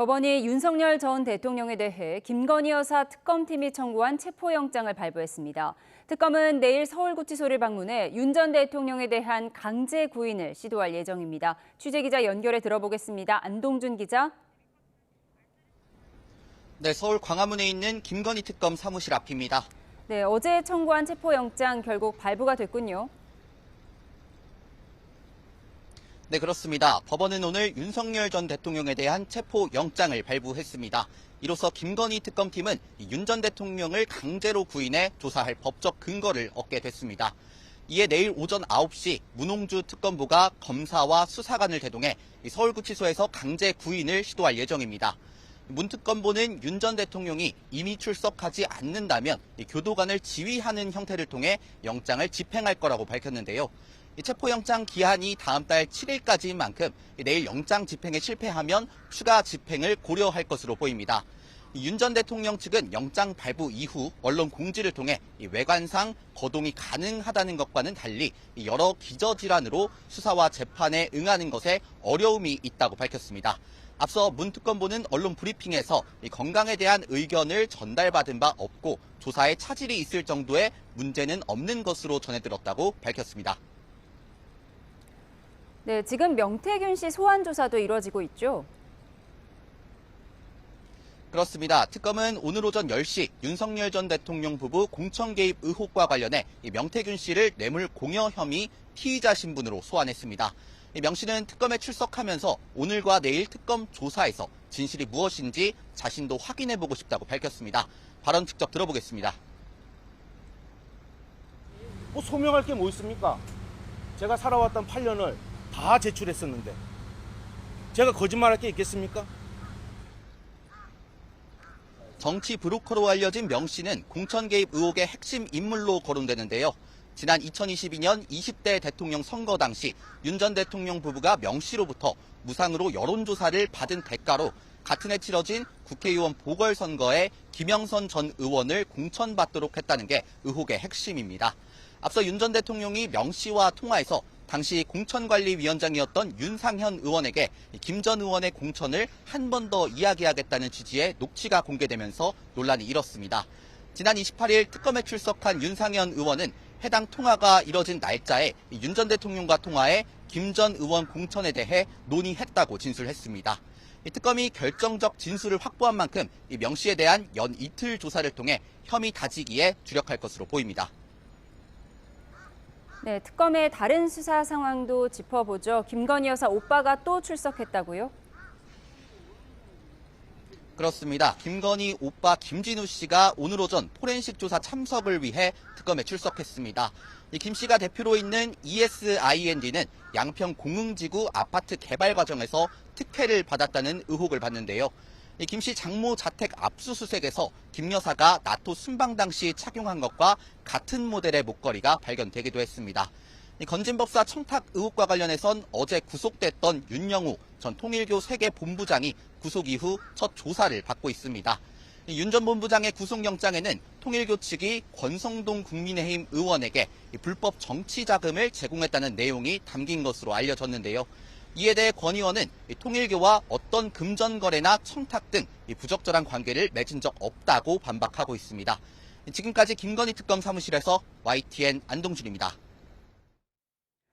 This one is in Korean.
법원이 윤석열 전 대통령에 대해 김건희 여사 특검팀이 청구한 체포영장을 발부했습니다. 특검은 내일 서울구치소를 방문해 윤 전 대통령에 대한 강제 구인을 시도할 예정입니다. 취재기자 연결해 들어보겠습니다. 안동준 기자. 네, 서울 광화문에 있는 김건희 특검 사무실 앞입니다. 네, 어제 청구한 체포영장 결국 발부가 됐군요. 네, 그렇습니다. 법원은 오늘 윤석열 전 대통령에 대한 체포영장을 발부했습니다. 이로써 김건희 특검팀은 윤 전 대통령을 강제로 구인해 조사할 법적 근거를 얻게 됐습니다. 이에 내일 오전 9시 문홍주 특검부가 검사와 수사관을 대동해 서울구치소에서 강제 구인을 시도할 예정입니다. 문 특검보는 윤 전 대통령이 이미 출석하지 않는다면 교도관을 지휘하는 형태를 통해 영장을 집행할 거라고 밝혔는데요. 체포영장 기한이 다음 달 7일까지인 만큼 내일 영장 집행에 실패하면 추가 집행을 고려할 것으로 보입니다. 윤 전 대통령 측은 영장 발부 이후 언론 공지를 통해 외관상 거동이 가능하다는 것과는 달리 여러 기저질환으로 수사와 재판에 응하는 것에 어려움이 있다고 밝혔습니다. 앞서 문 특검보는 언론 브리핑에서 건강에 대한 의견을 전달받은 바 없고 조사에 차질이 있을 정도의 문제는 없는 것으로 전해들었다고 밝혔습니다. 네, 지금 명태균 씨 소환 조사도 이루어지고 있죠? 그렇습니다. 특검은 오늘 오전 10시 윤석열 전 대통령 부부 공천 개입 의혹과 관련해 명태균 씨를 뇌물 공여 혐의 피의자 신분으로 소환했습니다. 명 씨는 특검에 출석하면서 오늘과 내일 특검 조사에서 진실이 무엇인지 자신도 확인해보고 싶다고 밝혔습니다. 발언 직접 들어보겠습니다. 뭐 소명할 게 뭐 있습니까? 제가 살아왔던 8년을 다 제출했었는데 제가 거짓말할 게 있겠습니까? 정치 브로커로 알려진 명 씨는 공천 개입 의혹의 핵심 인물로 거론되는데요. 지난 2022년 20대 대통령 선거 당시 윤 전 대통령 부부가 명 씨로부터 무상으로 여론조사를 받은 대가로 같은 해 치러진 국회의원 보궐선거에 김영선 전 의원을 공천받도록 했다는 게 의혹의 핵심입니다. 앞서 윤 전 대통령이 명 씨와 통화해서 당시 공천관리위원장이었던 윤상현 의원에게 김 전 의원의 공천을 한 번 더 이야기하겠다는 취지의 녹취가 공개되면서 논란이 일었습니다. 지난 28일 특검에 출석한 윤상현 의원은 해당 통화가 이뤄진 날짜에 윤 전 대통령과 통화해 김 전 의원 공천에 대해 논의했다고 진술했습니다. 특검이 결정적 진술을 확보한 만큼 명 씨에 대한 연 이틀 조사를 통해 혐의 다지기에 주력할 것으로 보입니다. 네, 특검의 다른 수사 상황도 짚어보죠. 김건희 여사 오빠가 또 출석했다고요? 그렇습니다. 김건희 오빠 김진우 씨가 오늘 오전 포렌식 조사 참석을 위해 특검에 출석했습니다. 김 씨가 대표로 있는 ESIND는 양평 공흥지구 아파트 개발 과정에서 특혜를 받았다는 의혹을 받는데요. 김 씨 장모 자택 압수수색에서 김 여사가 나토 순방 당시 착용한 것과 같은 모델의 목걸이가 발견되기도 했습니다. 건진법사 청탁 의혹과 관련해선 어제 구속됐던 윤영우 전 통일교 세계본부장이 구속 이후 첫 조사를 받고 있습니다. 윤 전 본부장의 구속영장에는 통일교 측이 권성동 국민의힘 의원에게 불법 정치 자금을 제공했다는 내용이 담긴 것으로 알려졌는데요. 이에 대해 권 의원은 통일교와 어떤 금전 거래나 청탁 등 부적절한 관계를 맺은 적 없다고 반박하고 있습니다. 지금까지 김건희 특검 사무실에서 YTN 안동준입니다.